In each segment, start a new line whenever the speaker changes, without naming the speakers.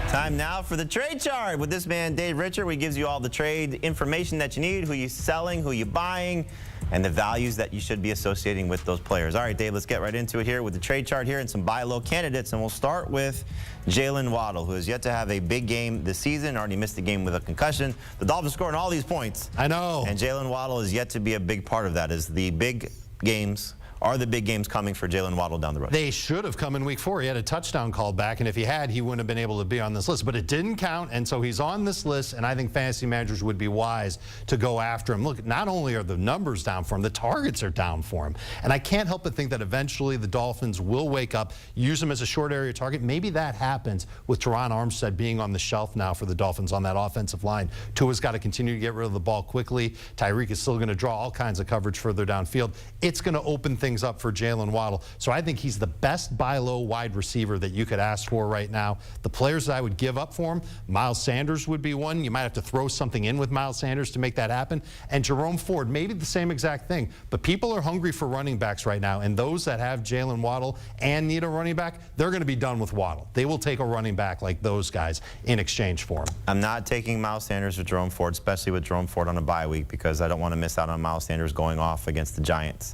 Time now for the trade chart with this man, Dave Richard. We gives you all the trade information that you need, who you're selling, who you're buying, and the values that you should be associating with those players. All right, Dave, let's get right into it here with the trade chart here and some buy low candidates. And we'll start with Jaylen Waddle, who has yet to have a big game this season, already missed a game with a concussion. The Dolphins scoring all these points.
I know.
And Jaylen Waddle is yet to be a big part of that. Is the big games Are the big games coming for Jaylen Waddle down the road?
They should have come in week 4. He had a touchdown called back, and if he had, he wouldn't have been able to be on this list. But it didn't count, and so he's on this list, and I think fantasy managers would be wise to go after him. Look, not only are the numbers down for him, the targets are down for him. And I can't help but think that eventually the Dolphins will wake up, use him as a short area target. Maybe that happens with Teron Armstead being on the shelf now for the Dolphins on that offensive line. Tua's got to continue to get rid of the ball quickly. Tyreek is still going to draw all kinds of coverage further downfield. It's going to open things up for Jaylen Waddle. So I think he's the best buy low wide receiver that you could ask for right now. The players that I would give up for him, Miles Sanders would be one. You might have to throw something in with Miles Sanders to make that happen. And Jerome Ford, maybe the same exact thing. But people are hungry for running backs right now. And those that have Jaylen Waddle and need a running back, they're going to be done with Waddle. They will take a running back like those guys in exchange for him.
I'm not taking Miles Sanders or Jerome Ford, especially with Jerome Ford on a bye week, because I don't want to miss out on Miles Sanders going off against the Giants.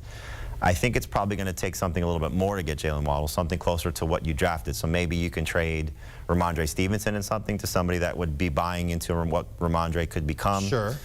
I think it's probably going to take something a little bit more to get Jaylen Waddle, something closer to what you drafted. So maybe you can trade Ramondre Stevenson and something to somebody that would be buying into what Ramondre could become.
Sure.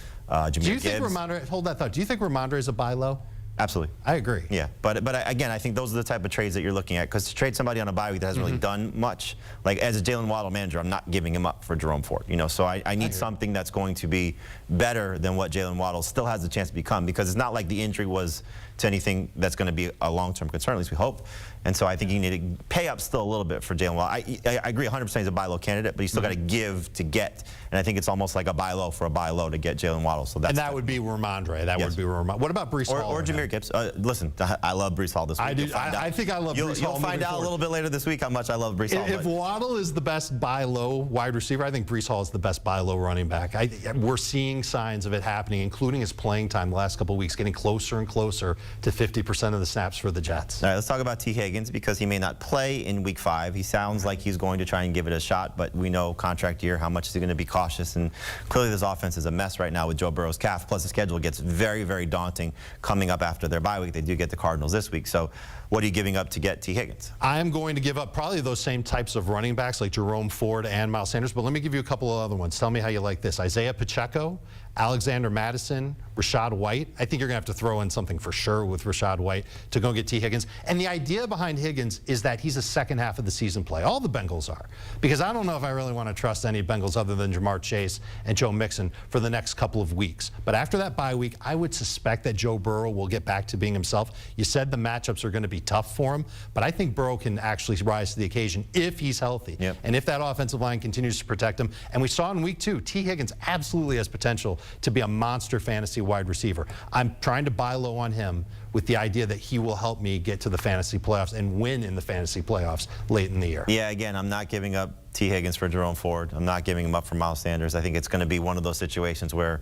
Do you
think Ramondre, hold that thought, do you think Ramondre is a buy low?
Absolutely.
I agree.
Yeah, but again, I think those are the type of trades that you're looking at, because to trade somebody on a bye week that hasn't really done much, like as a Jaylen Waddle manager, I'm not giving him up for Jerome Ford. You know, so I need something that's going to be better than what Jaylen Waddle still has the chance to become, because it's not like the injury was to anything that's going to be a long-term concern, at least we hope. And so I think you need to pay up still a little bit for Jaylen Waddle. I agree 100% he's a buy low candidate, but you still got to give to get. And I think it's almost like a buy low for a buy low to get Jaylen Waddle. So that's
and that would be Ramondre. That would be Ramondre. What about Breece Hall?
Or Jahmyr Gibbs. Listen, I love Breece Hall this week.
I do. I think I love Breece Hall.
You'll find out a little bit later this week how much I love Breece Hall.
If Waddle is the best buy low wide receiver, I think Breece Hall is the best buy low running back. We're seeing signs of it happening, including his playing time the last couple of weeks, getting closer and closer to 50% of the snaps for the Jets.
All right, let's talk about T. Higgins, because he may not play in week 5. He sounds like he's going to try and give it a shot, but we know contract year, how much is he going to be cautious? And clearly this offense is a mess right now with Joe Burrow's calf, plus the schedule gets very, very daunting coming up after their bye week. They do get the Cardinals this week. So what are you giving up to get T. Higgins?
I'm going to give up probably those same types of running backs like Jerome Ford and Miles Sanders, but let me give you a couple of other ones. Tell me how you like this. Isaiah Pacheco, Alexander Madison, Rachaad White. I think you're going to have to throw in something for sure with Rachaad White to go get T. Higgins. And the idea behind Higgins is that he's a second half of the season play. All the Bengals are. Because I don't know if I really want to trust any Bengals other than Jamar Chase and Joe Mixon for the next couple of weeks. But after that bye week, I would suspect that Joe Burrow will get back to being himself. You said the matchups are going to be tough for him, but I think Burrow can actually rise to the occasion if he's healthy.
Yep.
And if that offensive line continues to protect him. And we saw in week 2, T. Higgins absolutely has potential to be a monster fantasy wide receiver. I'm trying to buy low on him with the idea that he will help me get to the fantasy playoffs and win in the fantasy playoffs late in the year.
Yeah, again, I'm not giving up T. Higgins for Jerome Ford. I'm not giving him up for Miles Sanders. I think it's going to be one of those situations where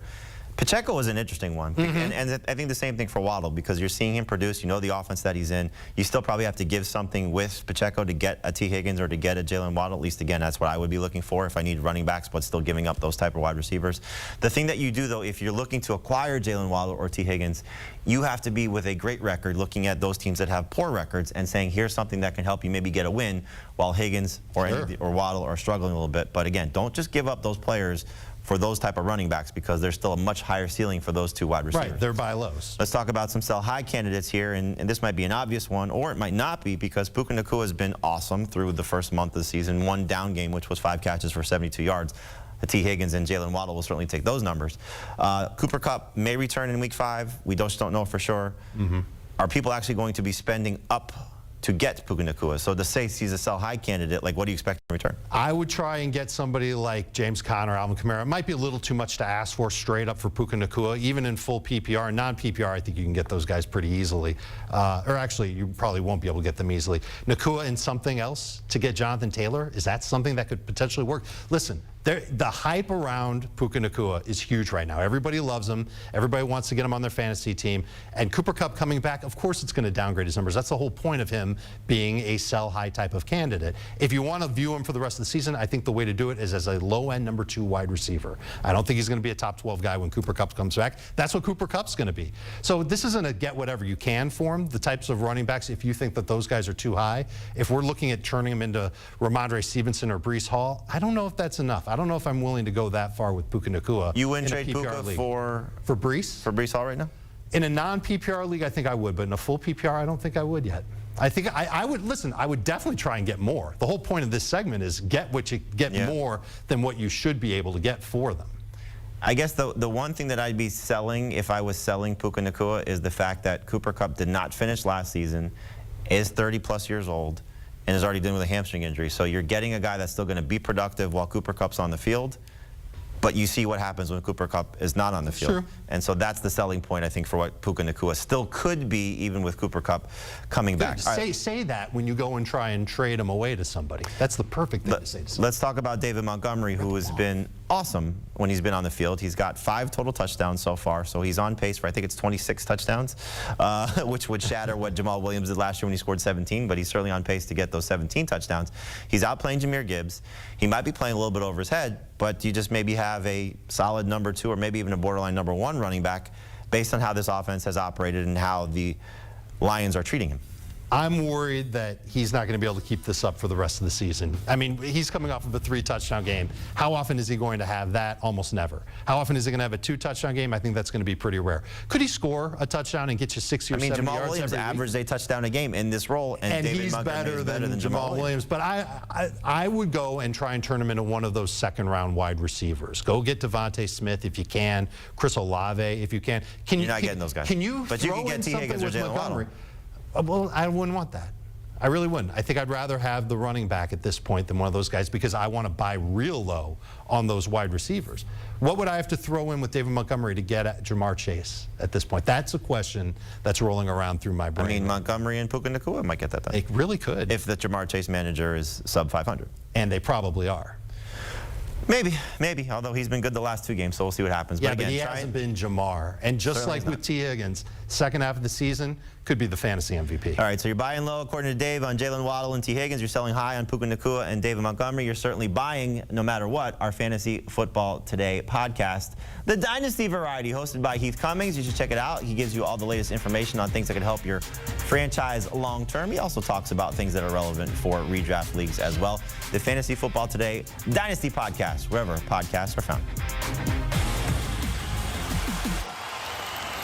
Pacheco is an interesting one. And I think the same thing for Waddle, because you're seeing him produce. You know the offense that he's in. You still probably have to give something with Pacheco to get a T. Higgins or to get a Jaylen Waddle. At least, again, that's what I would be looking for if I need running backs, but still giving up those type of wide receivers. The thing that you do, though, if you're looking to acquire Jaylen Waddle or T. Higgins, you have to be with a great record, looking at those teams that have poor records and saying, here's something that can help you maybe get a win, while Higgins or Waddle are struggling a little bit. But again, don't just give up those players for those type of running backs, because there's still a much higher ceiling for those two wide receivers.
Right, they're buy lows.
Let's talk about some sell high candidates here, and this might be an obvious one, or it might not be, because Puka Nacua has been awesome through the first month of the season. One down game, which was 5 catches for 72 yards. T. Higgins and Jaylen Waddle will certainly take those numbers. Cooper Kupp may return in week 5. We just don't know for sure. Are people actually going to be spending up to get Puka Nacua? So to say he's a sell high candidate, like, what do you expect in return?
I would try and get somebody like James Conner, Alvin Kamara. It might be a little too much to ask for straight up for Puka Nacua. Even in full PPR and non-PPR, I think you can get those guys pretty easily. Or actually, you probably won't be able to get them easily. Nacua and something else to get Jonathan Taylor, is that something that could potentially work? Listen, The hype around Puka Nacua is huge right now. Everybody loves him. Everybody wants to get him on their fantasy team. And Cooper Kupp coming back, of course it's going to downgrade his numbers. That's the whole point of him being a sell-high type of candidate. If you want to view him for the rest of the season, I think the way to do it is as a low-end number 2 wide receiver. I don't think he's going to be a top 12 guy when Cooper Kupp comes back. That's what Cooper Kupp's going to be. So this isn't a get whatever you can for him. The types of running backs, if you think that those guys are too high, if we're looking at turning them into Ramondre Stevenson or Breece Hall, I don't know if that's enough. I don't know if I'm willing to go that far with Puka Nacua.
You wouldn't trade Puka for
Breece?
For Breece Hall right now?
In a non-PPR league, I think I would, but in a full PPR, I don't think I would yet. I think I would, listen, I would definitely try and get more. The whole point of this segment is get more than what you should be able to get for them.
I guess the one thing that I'd be selling if I was selling Puka Nacua is the fact that Cooper Kupp did not finish last season, is 30+ years old, and is already dealing with a hamstring injury. So you're getting a guy that's still going to be productive while Cooper Kupp's on the field. But you see what happens when Cooper Kupp is not on the field.
Sure.
And so that's the selling point, I think, for what Puka Nacua still could be, even with Cooper Kupp coming back.
Say that when you go and try and trade him away to somebody. That's the perfect thing to say to somebody.
Let's talk about David Montgomery, who has been awesome when he's been on the field. He's got 5 total touchdowns so far, so he's on pace for, I think it's 26 touchdowns, which would shatter what Jamal Williams did last year when he scored 17, but he's certainly on pace to get those 17 touchdowns. He's outplaying Jahmyr Gibbs. He might be playing a little bit over his head, but you just maybe have a solid number 2 or maybe even a borderline number 1 running back based on how this offense has operated and how the Lions are treating him.
I'm worried that he's not going to be able to keep this up for the rest of the season. I mean, he's coming off of a 3-touchdown game. How often is he going to have that? Almost never. How often is he going to have a 2-touchdown game? I think that's going to be pretty rare. Could he score a touchdown and get you 60 or 70 yards?
Jamal Williams averaged a touchdown a game in this role, and David
he's
Montgomery is better than
Jamal Williams. But I would go and try and turn him into one of those second-round wide receivers. Go get Devontae Smith if you can, Chris Olave if you can.
You're not getting those guys.
Can you
but you can get T. Higgins or Jaylen Waddle.
Well, I wouldn't want that. I really wouldn't. I think I'd rather have the running back at this point than one of those guys because I want to buy real low on those wide receivers. What would I have to throw in with David Montgomery to get at Jamar Chase at this point? That's a question that's rolling around through my brain.
I mean, Montgomery and Puka Nacua might get that done.
They really could.
If the Jamar Chase manager is sub 500.
And they probably are.
Maybe, although he's been good the last 2 games, so we'll see what happens.
Yeah, but he hasn't been Jamar. And just like with T. Higgins, second half of the season could be the fantasy MVP.
All right, so you're buying low, according to Dave, on Jaylen Waddle and T. Higgins. You're selling high on Puka Nacua and David Montgomery. You're certainly buying, no matter what, our Fantasy Football Today podcast. The Dynasty Variety, hosted by Heath Cummings. You should check it out. He gives you all the latest information on things that could help your franchise long term. He also talks about things that are relevant for redraft leagues as well. The Fantasy Football Today Dynasty podcast, wherever podcasts are found.